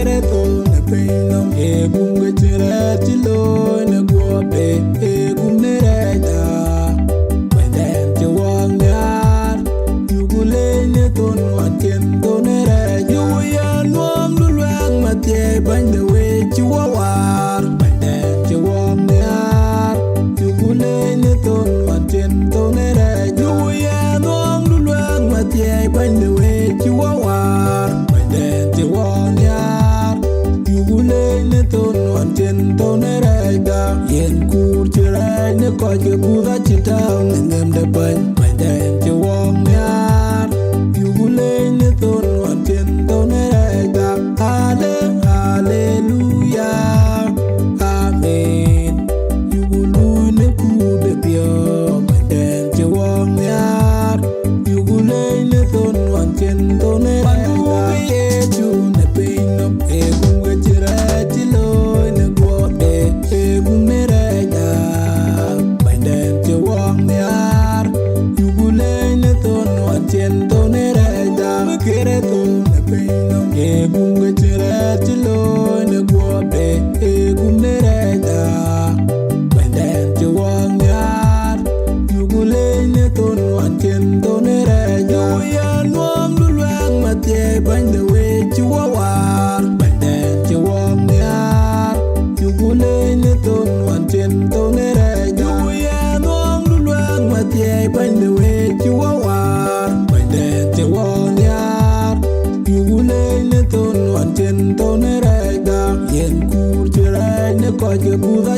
kere to ne pino e bunge chere chilo ne guope e gumne reja benden che wang yar yugule ne ton watien to ne reja ya nuam lulwang matye bende we chiwawar benden che wang yar yugule ne ton watien to ne reja ya nuam lulwang matye bende we chiwawar benden che wang yar yugule ne ton watien to ne reja yen kur chirai ne ko che buda chitao ne nem de benden che wang yar yugule ne ton watien to ne reja hallelujah amen yugulu ne kude pio benden che wang yar yugule ne ton watien to ne reja ye chu ne pino e bunge chirai chilo ne guope e gumne reja benden che wang yar yugule ne ton watien to ne reja kere to ne pino e bunge chirai chilo ne guope e gumne reja benden che wang yar yugule ne ton watien to ne reja ya nuam lulwang matye bende we chiwawar benden che wang yar yugule ne ton watien to ne reja ya nuam lulwang matye bende we chiwawar benden che wang yar yugule ne ton watien to ne reja yen kur chirai ne ko che buda